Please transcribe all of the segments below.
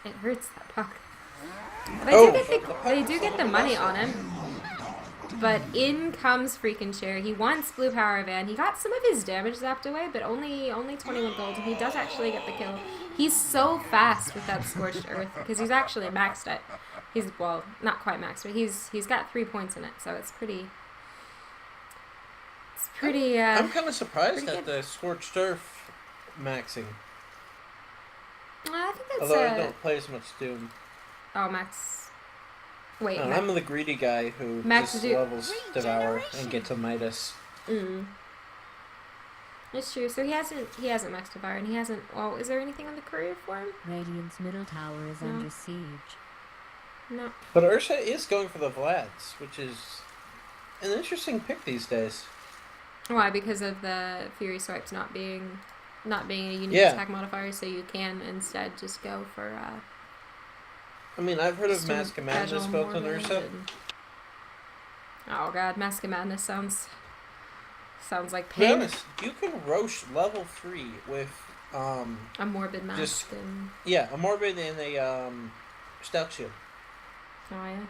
It hurts, that puck. They do get the money on him. But in comes freaking Cher. He wants Blue Power Van. He got some of his damage zapped away, but only 21 gold. And he does actually get the kill. He's so fast with that Scorched Earth because he's actually maxed it. He's, well, not quite maxed, but he's got 3 points in it, so it's pretty. It's pretty. I'm kind of surprised at the Scorched Earth maxing. I think that's. Although I don't play as much Doom. Oh, Max. Wait, I'm the greedy guy who just levels Devour and gets a Midas. It's true. So he hasn't maxed Devour, and he hasn't. Well, is there anything on the courier for him? Radiant's middle tower is under siege. No. But Ursa is going for the Vlads, which is an interesting pick these days. Why? Because of the Fury Swipes not being a unique attack modifier, so you can instead just go for. I mean, I've heard of Mask of Madness built on Ursa. Oh god, Mask of Madness sounds like pain. To be pain. honest, you can Roche level 3 with a Morbid Mask. A Morbid and a Stout Shield. Oh yeah.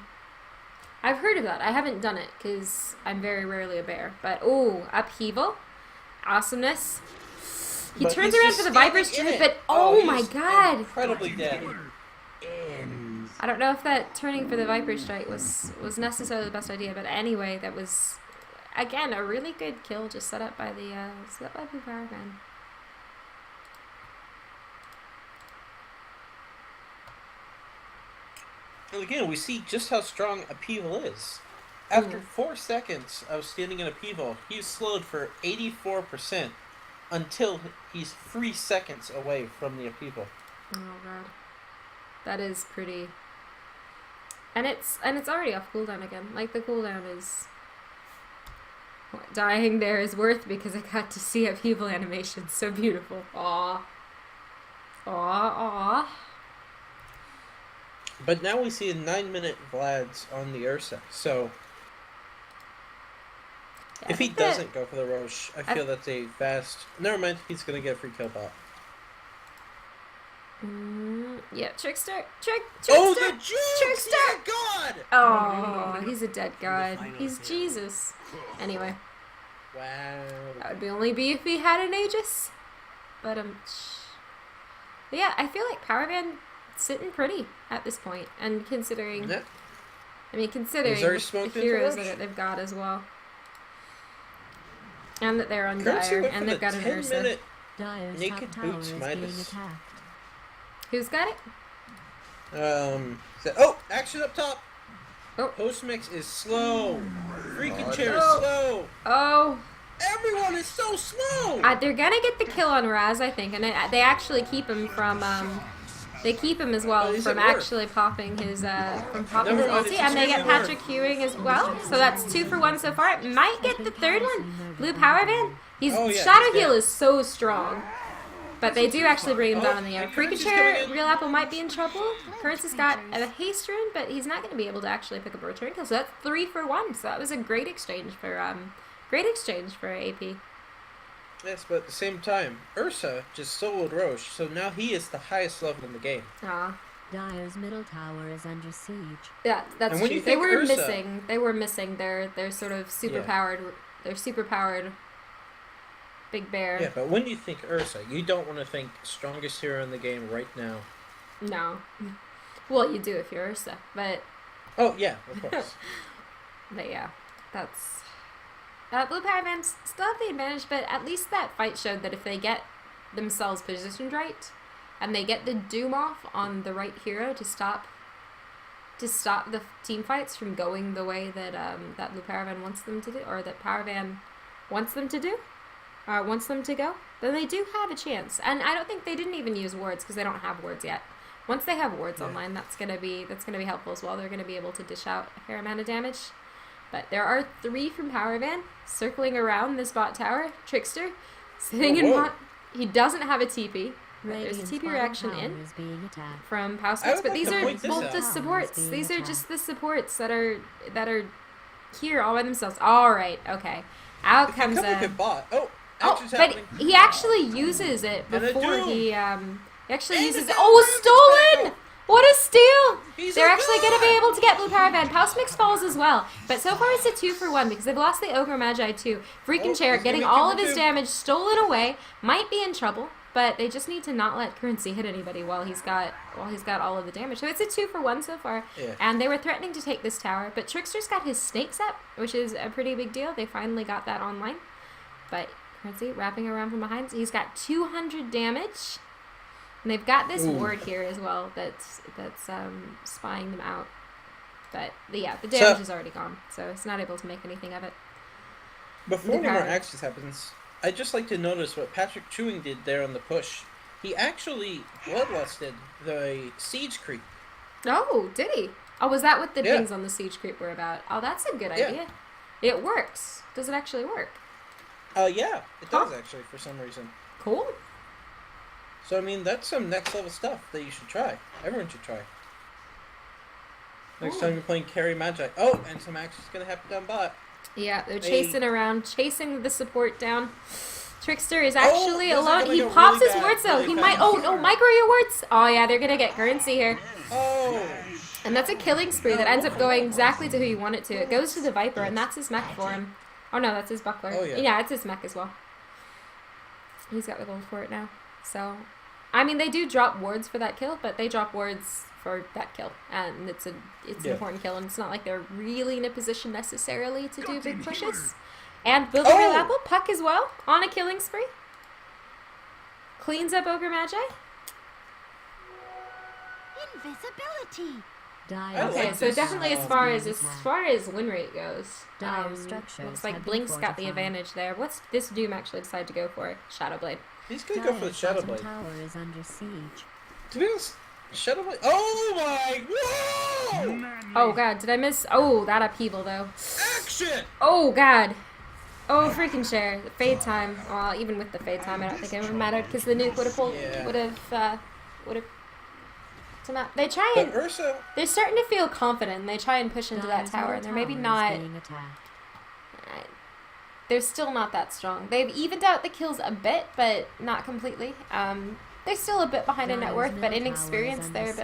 I've heard of that. I haven't done it because I'm very rarely a bear. But Upheaval, awesomeness. He turns around for the Viper's Druid, but oh my god! Incredibly dead. I don't know if that turning for the Viper Strike was necessarily the best idea, but anyway, that was, again, a really good kill just set up by the Blue Power Van. And again, we see just how strong Upheaval is. After 4 seconds of standing in Upheaval, he's slowed for 84% until he's 3 seconds away from the Upheaval. Oh god. That is pretty. And it's already off cooldown again. Like, the cooldown is... What, dying there is worth because I got to see Upheaval animation. So beautiful. Aww. Aww. But now we see a 9-minute Vlad's on the Ursa. So, yeah, if he doesn't go for the Roche, I feel that's a fast... Never mind, he's going to get a free kill bot. Yeah, Trickster! Oh, the juke! Trickster! Dear God! Oh, he's a dead god. He's Jesus. Anyway. Wow. That would only be if he had an Aegis. But yeah, I feel like Power Van sitting pretty at this point, and considering, considering the heroes that they've got as well, and that they're on Dire, and they've got an Ursa. Dire's Naked top tower Boots is Midas. being attacked. Who's got it? Action up top. Oh, Post-mix is slow. Freaking Chair is slow. Oh. Everyone is so slow. They're gonna get the kill on Raz, I think, and they actually keep him from they keep him as well from actually popping his ulti, and they get Patrick Hewing as well. So that's 2 for 1 so far. It might get the third one. Blue Power Van. Shadow Heal is so strong. But they do actually bring him down in the air. Freaking Chair, Real Apple might be in trouble. Currents has got a haste rune, but he's not going to be able to actually pick up a return kill. So that's 3 for 1. So that was a great exchange for AP. Yes, but at the same time, Ursa just soloed Roche, so now he is the highest level in the game. Dire's middle tower is under siege. Yeah, that's true. They were missing their sort of superpowered big bear. Yeah, but when you think Ursa, you don't want to think strongest hero in the game right now. No. Well, you do if you're Ursa, but... Oh, yeah, of course. But yeah, that's... Blue Power Van still have the advantage, but at least that fight showed that if they get themselves positioned right, and they get the Doom off on the right hero to stop the team fights from going the way that that Blue Power Van wants them to do, or that Power Van wants them to do, wants them to go, then they do have a chance. And I don't think they didn't even use wards because they don't have wards yet. Once they have wards online, that's gonna be helpful as well. They're gonna be able to dish out a fair amount of damage. But there are 3 from Power Van circling around this bot tower. Trickster sitting in bot. He doesn't have a TP. There's a TP reaction in from Power, but these are both the supports. These are just the supports that are here all by themselves. All right, okay. Out comes a bot. but he actually uses it before he actually uses it. Oh, stolen! to get Blue Power Van. Pulse Mix falls as well. But so far it's a 2-for-1 because they've lost the Ogre Magi too. Freaking Chair he's getting gonna all kill of his the damage stolen away. Might be in trouble, but they just need to not let Currency hit anybody while he's got all of the damage. So it's a 2-for-1 so far. Yeah. And they were threatening to take this tower, but Trickster's got his snakes up, which is a pretty big deal. They finally got that online. But Currency wrapping around from behind. So he's got 200 damage. And they've got this ward here as well that's spying them out. But yeah, the damage is already gone, so it's not able to make anything of it. Before any more actions happens, I'd just like to notice what Patrick Chewing did there on the push. He actually bloodlusted the siege creep. Oh, did he? Oh, was that what the things on the siege creep were about? Oh, that's a good idea. It works. Does it actually work? Yeah, it does actually for some reason. Cool. So, I mean, that's some next level stuff that you should try. Everyone should try. Next time you're playing Carry Magi. Oh, and some action's going to happen down bot. Yeah, they're chasing around, chasing the support down. Trickster is actually alone. He go pops really his wards though. really He fast. might. Oh no, micro your wards. Oh yeah, they're gonna get Currency here. Oh! And that's a killing spree that ends up going exactly to who you want it to. It goes to the Viper, and that's his mech for him. Oh no, that's his buckler. Oh, yeah. It's his mech as well. He's got the gold for it now. So, I mean, they do drop wards for that kill, but they drop wards for that kill, and it's an important kill, and it's not like they're really in a position necessarily to do big pushes. And building real apple, Puck as well on a killing spree. Cleans up Ogre Magi. Invisibility. Okay, so definitely as far as win rate goes, looks like Blink's got the advantage there. What's this Doom actually decide to go for? Shadowblade. He's gonna go for the Shadowblade. Tower is under siege. To be honest, Shadowblade. Oh my! Whoa! Oh god, did I miss? Oh, that upheaval though. Action! Oh god. Oh freaking share. The fade time. Well, even with the fade time, I don't think it would have mattered because the nuke would have pulled. Would have. They try and. But Ursa. They're starting to feel confident. And they try and push into that tower, and they're maybe not. They're still not that strong. They've evened out the kills a bit, but not completely. They're still a bit behind in net worth, but in experience, they're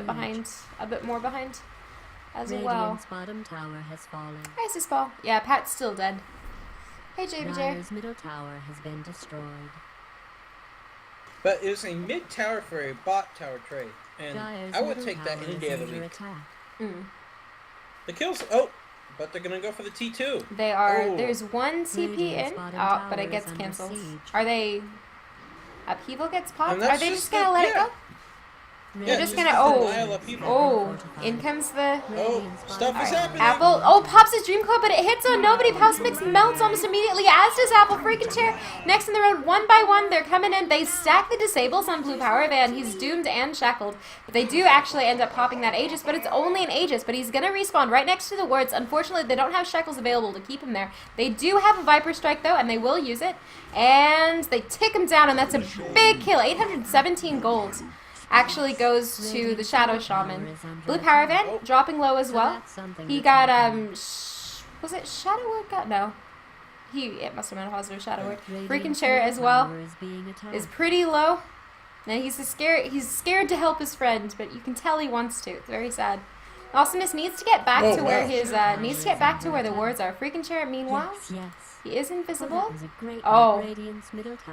a bit more behind as well. Bottom tower has fallen. Nice this ball. Yeah, Pat's still dead. Hey, JBJ. Dyer's middle tower has been destroyed. But it was a mid tower for a bot tower trade, and Dyer's I would middle take that tower any is day of the under week. attack. The kills. Oh, but they're gonna go for the T2. They are. Oh. There's one TP in. Radiant's bottom Oh, but tower it gets is under cancelled. siege. Are they? Upheaval gets popped? And that's Are they just just gonna let it go? Yeah, just just gonna. denial of people. Oh, in comes the. Oh, stuff is happening. Apple. Oh, pops his dream coat, but it hits on nobody. House Mix melts almost immediately, as does Apple. Freaking chair. Next in the road, one by one, they're coming in. They stack the disables on Blue Power Van. He's doomed and shackled. But they do actually end up popping that Aegis, but it's only an Aegis. But he's gonna respawn right next to the wards. Unfortunately, they don't have shackles available to keep him there. They do have a Viper Strike though, and they will use it. And they tick him down, and that's a big kill. 817 gold. Actually goes to the Shadow Shaman. Blue Power Van dropping low as well. He got was it Shadow Word got? No. It must have been a positive Shadow Word. Freaking Chair as well is pretty low. Now he's scared to help his friend, but you can tell he wants to. It's very sad. Awesomeness needs to get back to where the wards are. Freaking Chair meanwhile. Yes. He is invisible. Oh.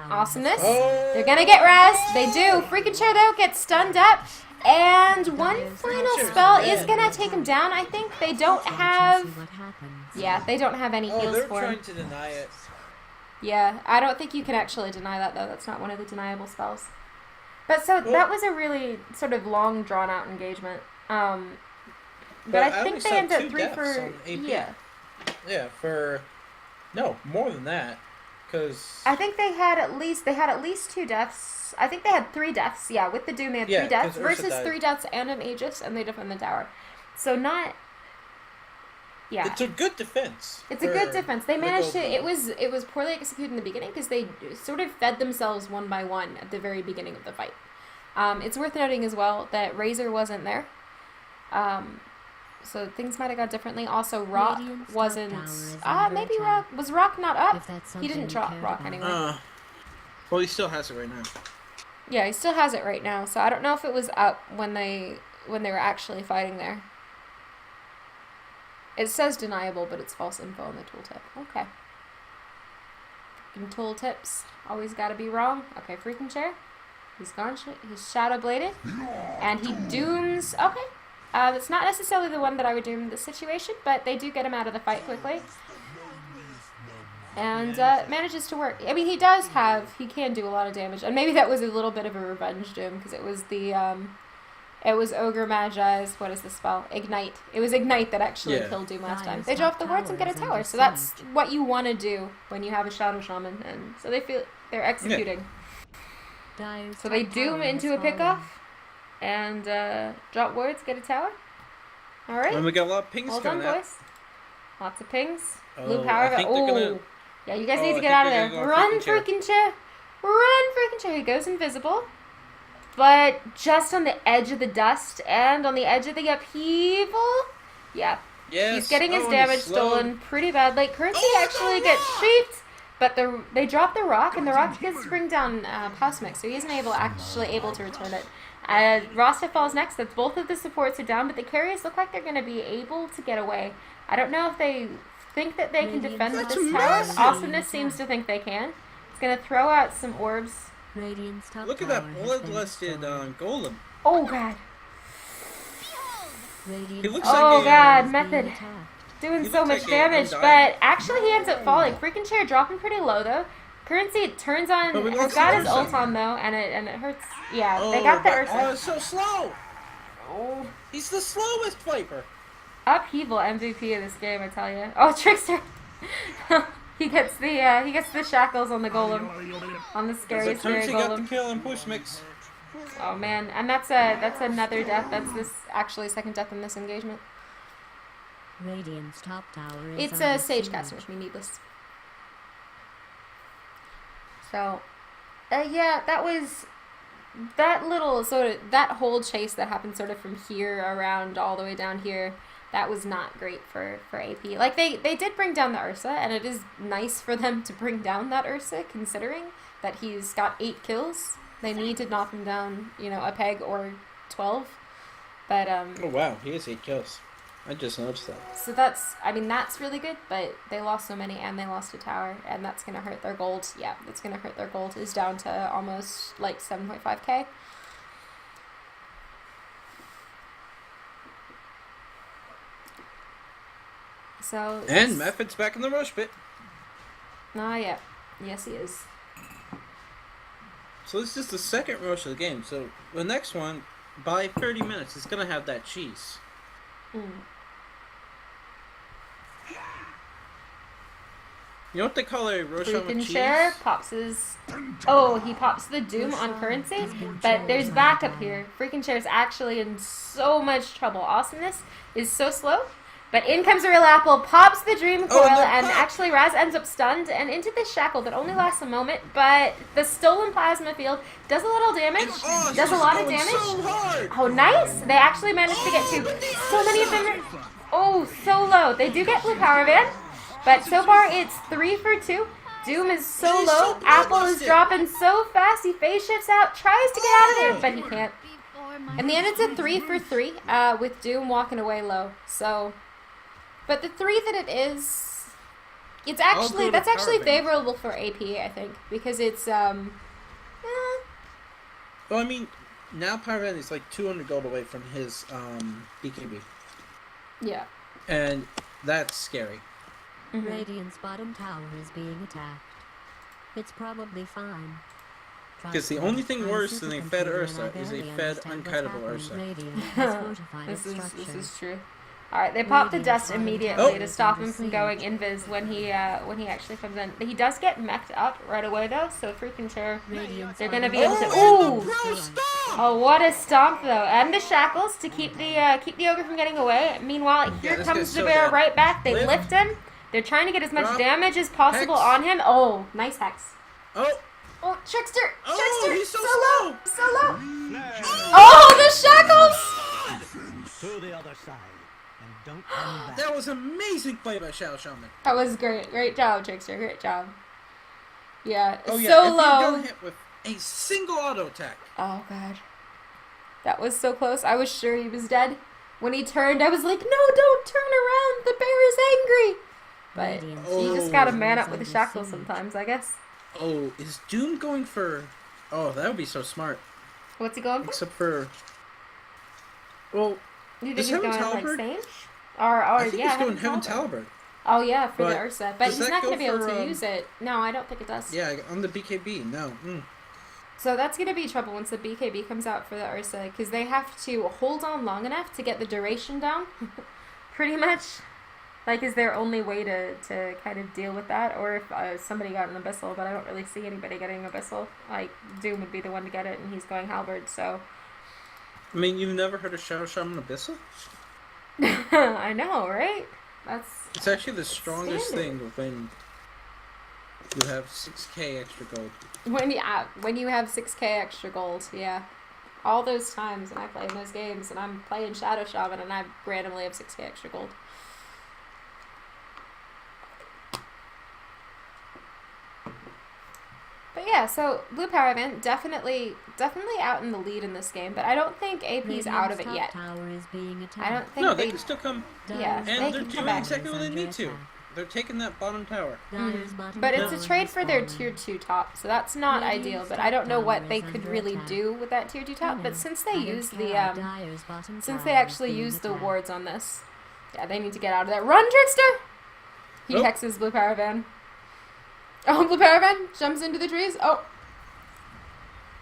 Awesomeness. They're gonna get rest. They do. Freaking Chair though gets stunned up. And one final spell is gonna take him down. I think they don't have. Yeah, they don't have any heals they're for him. trying to deny it. Yeah, I don't think you can actually deny that though. That's not one of the deniable spells. But so that was a really sort of long, drawn out engagement. But I think they ended up 3 for Yeah, for. No, more than that, because I think they had at least 2 deaths. I think they had 3 deaths. Yeah, with the Doom they had 3 deaths versus 3 deaths and an Aegis, and they defend the tower. So not. Yeah, it's a good defense. It's a good defense. They managed to. It was poorly executed in the beginning because they sort of fed themselves one by one at the very beginning of the fight. It's worth noting as well that Razor wasn't there. So things might have gone differently. Also, Rock wasn't. Maybe Rock was Rock not up. He didn't drop Rock anyway. Well, he still has it right now. Yeah, he still has it right now. So I don't know if it was up when they were actually fighting there. It says deniable, but it's false info on the tooltip. Okay. Freaking tooltips. Always gotta be wrong. Okay, freaking chair. He's gone. He's shadow bladed. And he dooms. Okay. It's not necessarily the one that I would doom in this situation, but they do get him out of the fight quickly. And manages to work. I mean, he can do a lot of damage. And maybe that was a little bit of a revenge doom, because it was it was Ogre Magi's, what is the spell? Ignite. It was Ignite that actually killed Doom last time. They drop the wards and get a tower, so that's what you want to do when you have a Shadow Shaman, and so they're executing. Dire's So they top doom tower into has a pickoff, and drop wards, get a tower. Alright. And we got a lot of pings Well done, coming out. boys. Lots of pings. Oh, Blue power. I think they're gonna- Yeah, you guys Oh, need to I get think out of they're there. gonna go Run, freaking freaking chair. Run, freaking chair. He goes invisible. But just on the edge of the dust and on the edge of the upheaval. Yeah. Yes. He's getting his and damage he's slowed. stolen pretty bad. Like, Currency Oh, actually no, gets no! shaped, but they drop the rock, and the rock gets to bring down House Mix, so he isn't actually able to return it. Rasta falls next. That's both of the supports are down, but the carriers look like they're going to be able to get away. I don't know if they think that they can defend with That's this massive. tower. Awesomeness seems to think they can. It's going to throw out some orbs. Radiant's top Look at tower that has been bloodlusted destroyed. golem. Oh, God. Radiant's He looks top like Oh, a- God. is being Method. attacked. Doing He so looks much like a damage, undying. but actually he ends up falling. Freaking chair dropping pretty low, though. Currency turns on, But we has lost got the his Ursa. ult on, though, and it hurts. Yeah, Oh, they got the but- Ursa. Oh, it's so slow. Oh. He's the slowest Viper. Upheaval MVP of this game, I tell you. Oh, Trickster! he gets the shackles on the golem, on the So scary Currency got the golem. kill and push mix. Oh man, and that's another death. That's this actually second death in this engagement. Radiant's top tower is It's under a sage siege. casting, which means needless. So, yeah, that was that little sort of that whole chase that happened sort of from here around all the way down here. That was not great for AP. Like they did bring down the Ursa, and it is nice for them to bring down that Ursa, considering that he's got 8 kills. They need to knock him down, a peg or 12. But Oh wow, he has 8 kills. I just noticed that. so that's really good, but they lost so many and they lost a tower, and that's going to hurt their gold. Yeah, that's going to hurt their gold. Is down to almost like 7.5k. So And Method's back in the rush pit. yeah. Yes, he is. So this is the second rush of the game. So the next one, by 30 minutes, it's gonna have that cheese. Mm. You know what they call a Roshan with Freaking cheese? share pops his. Oh, he pops the Doom on Currency, but there's backup here. Freaking share is actually in so much trouble. Awesomeness is so slow, but in comes a real apple, pops the Dream Coil, and actually Raz ends up stunned and into the shackle that only lasts a moment. But the stolen plasma field does a little damage, Oh, does a she's lot of going damage. so hard. Oh, nice! They actually managed to get so many of them. Oh, so low. They do get blue power van. But so far, it's 3 for 2. Doom is so He's low. so Apple is bloodlusted. dropping so fast. He phase shifts out, tries to get out of there, but he can't. In the end, it's a 3 for 3 with Doom walking away low. So, but the 3 that it is, that's actually Carbon. favorable for AP, I think, because it's Well, I mean, now Pyran is like 200 gold away from his BKB. yeah. And that's scary. Mhm. Radiant's bottom tower is being attacked. It's probably fine. Because the only thing worse than a fed Ursa is a fed unkiteable Ursa. This is true. All right, they pop the dust immediately to stop him from going invis when he actually comes in. He does get mech'd up right away though, so freaking sure they're gonna be able to. Ooh! Oh, what a stomp though, and the shackles to keep the ogre from getting away. Meanwhile, here this comes guy's the so bear dead. right back. They Lift. lift him. They're trying to get as much Drop. damage as possible Hex. on him. Oh, nice hex. Oh! Oh, Trickster! Oh, Trickster! he's so low! So low! Oh, the shackles! To the other side, and don't come back. That was amazing play by Shadow Shaman. That was great. Great job, Trickster. Great job. Yeah, Oh yeah, so if you low. don't hit with a single auto attack. Oh, God. That was so close. I was sure he was dead. When he turned, I was like, no, don't turn around. The bear is angry. But you just gotta man up with the shackles sometimes, I guess. Oh, is Doom going for... Oh, that would be so smart. What's he going for? Except for... Well, You think does he's Heaven's going like Halberd? Sage? Or I think yeah, he's going Heaven's Halberd. Oh yeah, for the But Ursa. But does he's that not go gonna be able for, to use it. No, I don't think it does. Yeah, on the BKB, no. So that's gonna be trouble once the BKB comes out for the Ursa, because they have to hold on long enough to get the duration down. Pretty much. Like, is their only way to kind of deal with that, or if somebody got an Abyssal, but I don't really see anybody getting Abyssal. Like, Doom would be the one to get it, and he's going Halberd, so... I mean, you've never heard of Shadow Shaman Abyssal? I know, right? It's actually the strongest standard. thing when you have 6k extra gold. When you have 6k extra gold, yeah. All those times when I play in those games, and I'm playing Shadow Shaman, and I randomly have 6k extra gold. But yeah, so Blue Power event definitely out in the lead in this game, but I don't think AP's out of it yet. Tower is being attacked. I don't think No, they can still come. Yeah, they And they're can come doing back. exactly what they need to. They're taking that bottom tower. But it's a trade for their tier 2 top, so that's not ideal, but I don't know what they could really do with that tier 2 top, but since they use the since they actually use the wards on this, yeah, they need to get out of there. Run, Trickster! He hexes Blue Power Van. Oh, Blue Power Van jumps into the trees. Oh,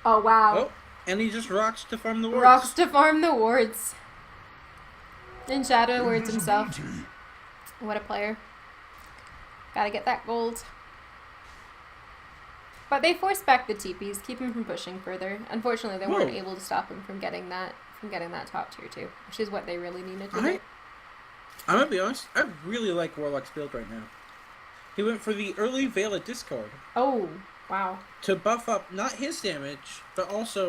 wow. Oh, and he just rocks to farm the wards. Rocks to farm the wards. And Shadow wards himself. What a player. Gotta get that gold. But they force back the TPs, keep him from pushing further. Unfortunately, they weren't able to stop him from getting that top tier 2, which is what they really needed to do. I'm gonna be honest, I really like Warlock's build right now. He went for the early Veil of Discord. Oh, wow. To buff up not his damage, but also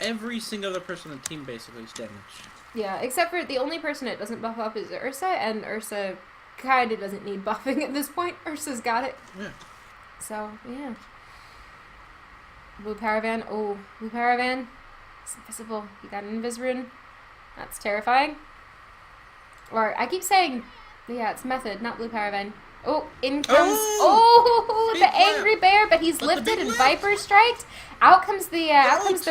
every single other person on the team basically's damage. Yeah, except for the only person it doesn't buff up is Ursa, and Ursa kind of doesn't need buffing at this point. Ursa's got it. Yeah. So, yeah. Blue Power Van. Oh, Blue Power Van. It's invisible. You got an Invis rune. That's terrifying. Or, I keep saying, yeah, it's Method, not Blue Power Van. Oh, in comes, the angry bear, but he's lifted and Viper striked. Out comes the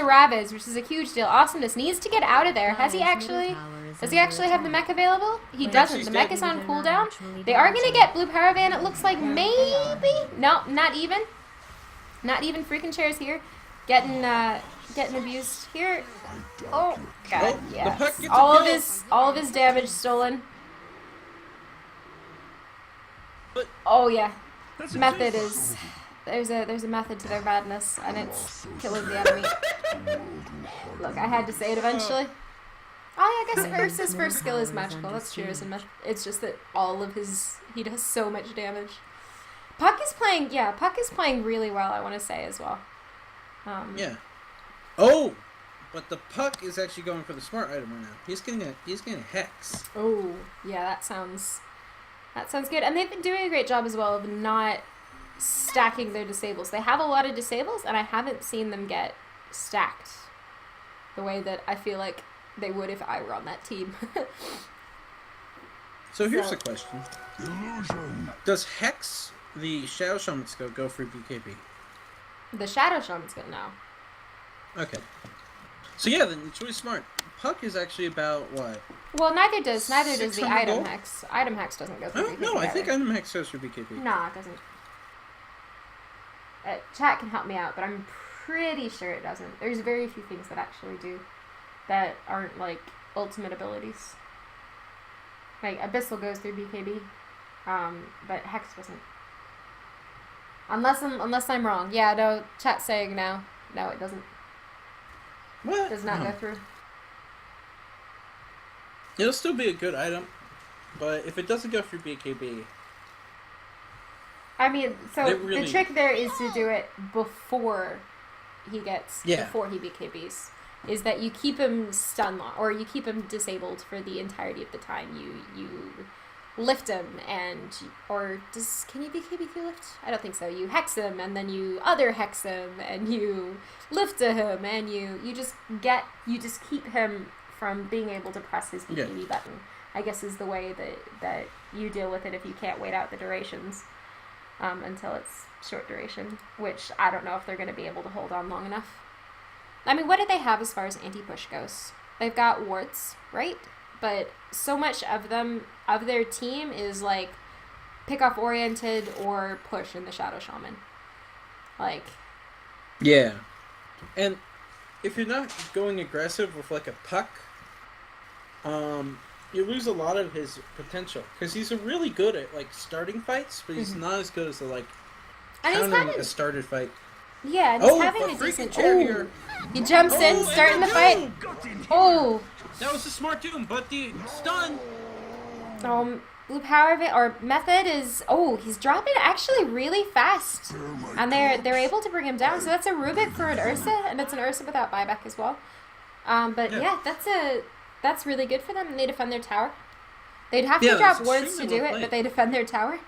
Ravage, which is a huge deal. Awesomeness needs to get out of there. Does he actually have the mech available? He doesn't. The mech is on cooldown. They are going to get Blue Power Van, it looks like, maybe? No, not even. Not even. Freaking chairs here. Getting abused here. Oh, God, yes. All of his damage stolen. Oh yeah, method is there's a method to their madness, and it's killing the enemy. Look, I had to say it eventually. Oh yeah, I guess Ursa's first skill is magical. That's true. It's just that he does so much damage. Puck is playing really well. I want to say as well. Yeah. Oh, but the Puck is actually going for the smart item right now. He's getting a hex. Oh yeah, that sounds good. And they've been doing a great job as well of not stacking their disables. They have a lot of disables, and I haven't seen them get stacked the way that I feel like they would if I were on that team. So here's the question. Does Hex, the Shadow Shaman skill, go for BKB? The Shadow Shaman skill, no. Okay. So yeah, then it's really smart. Puck is actually about what? Well, neither does the item gold? hex. Item hex doesn't go through BKB. No, I think item hex goes for BKB. Nah, it doesn't. Chat can help me out, but I'm pretty sure it doesn't. There's very few things that actually do that aren't like ultimate abilities. Like Abyssal goes through BKB, but hex doesn't. Unless I'm wrong. Yeah, no. Chat's saying no. No, it doesn't. What? It does not go through. It'll still be a good item, but if it doesn't go through BKB... I mean, so the trick there is to do it before he BKBs. Is that you keep him stun or you keep him disabled for the entirety of the time. You lift him can you BKB through lift? I don't think so. You hex him and then you other hex him and you lift to him and you just keep him from being able to press his BKB button. I guess is the way that you deal with it if you can't wait out the durations until it's short duration, which I don't know if they're going to be able to hold on long enough. I mean, what do they have as far as anti-push goes? They've got wards, right? But so much of their team is like pick-off oriented or push in the Shadow Shaman. Like... Yeah. And if you're not going aggressive with like a puck, you lose a lot of his potential. Because he's really good at like starting fights, but he's not as good as the like counting a started fight. Yeah, and he's having a decent... Here. He jumps in, starting the fight. Oh! That was a smart doom, but the stun... Blue power of it, or method is... Oh, he's dropping actually really fast. And they're able to bring him down. So that's a Rubik for an Ursa, and it's an Ursa without buyback as well. But yeah, that's really good for them, and they defend their tower. They'd have to drop wards to do it, but they defend their tower.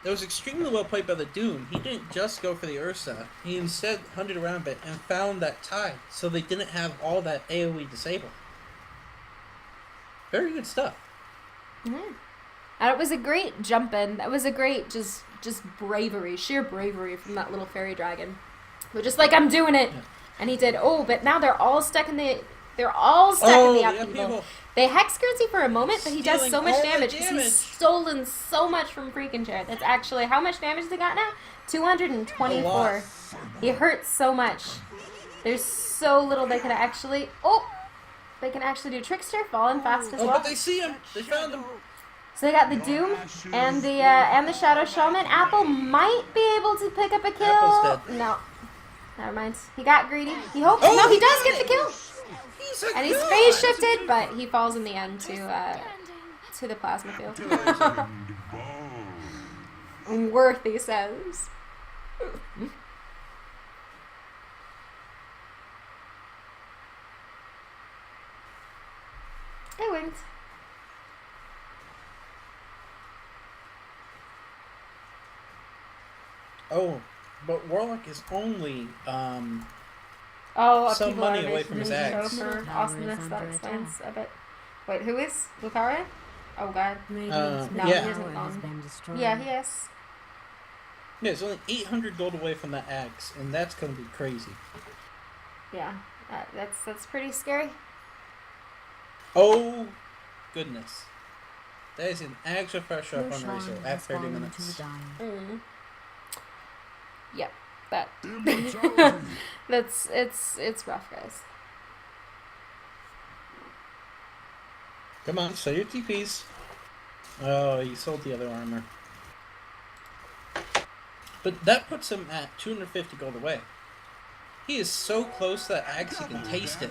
That was extremely well played by the Doom. He didn't just go for the Ursa. He instead hunted around a bit and found that tide, so they didn't have all that AoE disabled. Very good stuff. Mm-hmm. And it was a great jump in. That was a great just bravery, sheer bravery from that little fairy dragon. We're just like, I'm doing it. Yeah. And he did. Oh, but now they're all stuck in the... They're all stuck in the upheaval. They hex Guernsey for a moment, but he does so much damage because he's stolen so much from freaking Chair. That's actually... How much damage they got now? 224. He hurts so much. There's so little they can actually... Oh! They can actually do Trickster, falling fast as well. But they see him. They found him. So they got the Doom and the Shadow Shaman. Apple might be able to pick up a kill. Apple's dead. No. Never mind. He got greedy. He hopes. Oh, no, he does get the kill. And he's phase shifted, but he falls in the end to the plasma field. Worth, he says. I winked. Oh, but Warlock is only some money away from his axe. For awesomeness, that explains a bit. Wait, who is? Lucaria? Oh god. No, yeah. He isn't gone. Yeah, he is. Yeah, it's only 800 gold away from that axe, and that's going to be crazy. Yeah, that's pretty scary. Oh, goodness. That is an extra pressure up on Razor at 30 minutes. Yep, that. It's rough, guys. Come on, sell your TPs. Oh, you sold the other armor. But that puts him at 250 gold away. He is so close to that axe, you can taste it.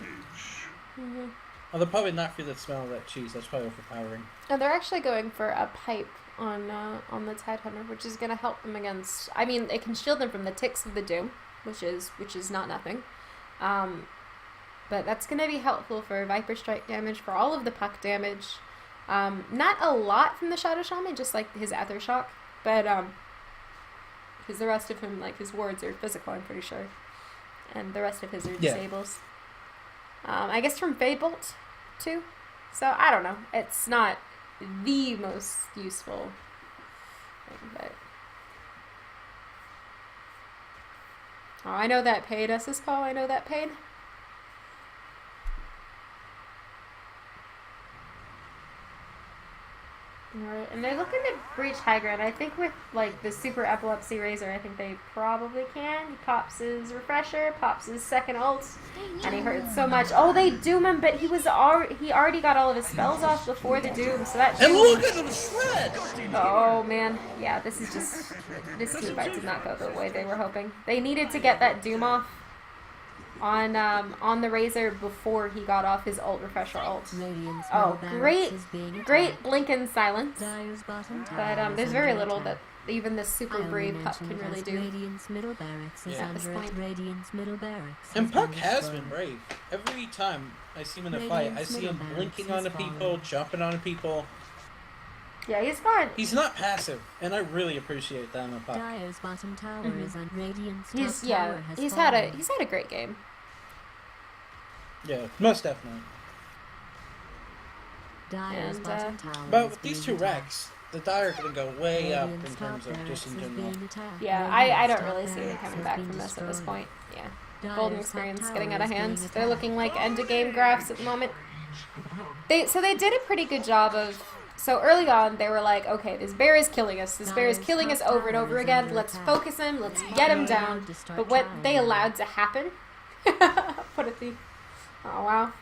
Mm-hmm. Oh, they'll probably not feel the smell of that cheese. That's probably overpowering. And they're actually going for a pipe on the Tidehunter, which is going to help them against... I mean, it can shield them from the ticks of the Doom, which is not nothing. But that's going to be helpful for Viper Strike damage, for all of the puck damage. Not a lot from the Shadow Shaman, just like his Ether Shock. But, because the rest of him, like, his wards are physical, I'm pretty sure. And the rest of his are disables. I guess from Fade Bolt, too. So, I don't know. It's not the most useful thing, but... Oh, I know that paid us this call. I know that paid. Alright, and they're looking to breach high ground. I think with, like, the Super Epilepsy Razor, I think they probably can. He pops his Refresher, pops his second ult, and he hurts so much. Oh, they doom him, but he already got all of his spells off before the doom, so that... And look at him shred! Oh, man. Yeah, this team fight did not go the way they were hoping. They needed to get that doom off on the Razor before he got off his ult refresher ult. Oh, great Blinken silence. But there's very little that even this super brave Puck can really do. Yeah. And Puck has been brave. Every time I see him in a fight, I see him blinking onto people, jumping onto people. Yeah, he's fun. He's not passive, and I really appreciate that in a Puck. Dyer's bottom tower is on Radiant's he's had a great game. Yeah, most definitely. Dyer's And, bottom tower But is with these being two attacked. wrecks, the die are going to go way up Radiant's in top terms of barracks just in is general. being attacked. yeah, I Radiant's don't top really see them barracks coming has back been from this at this destroyed. point. Yeah. Dyer's Golden top Experience tower getting out of is hand. being They're attacked. looking like end of game graphs at the moment. So they did a pretty good job of. So early on, they were like, okay, this bear is killing us. This bear is killing us over and over again. Let's focus him. Let's get him down. But what they allowed to happen. What a thief. Oh, wow.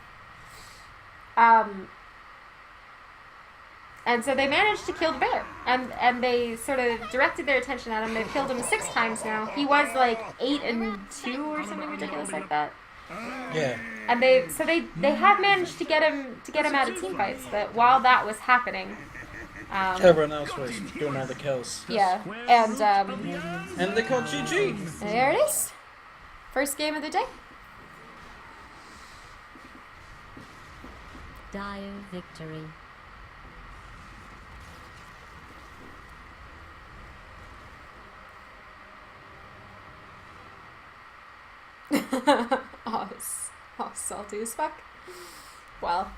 And so they managed to kill the bear. And they sort of directed their attention at him. They've killed him 6 times now. He was like 8 and 2 or something ridiculous like that. Yeah. And they have managed to get him out of team fights, but while that was happening, Everyone else was doing all the kills. yeah, And they called GG. there it is. First game of the day. Dire victory. Oh, salty as fuck. Well.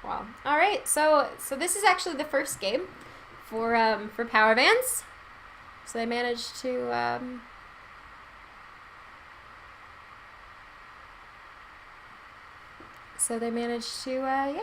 All right. So this is actually the first game for Power Vans. So they managed to yeah.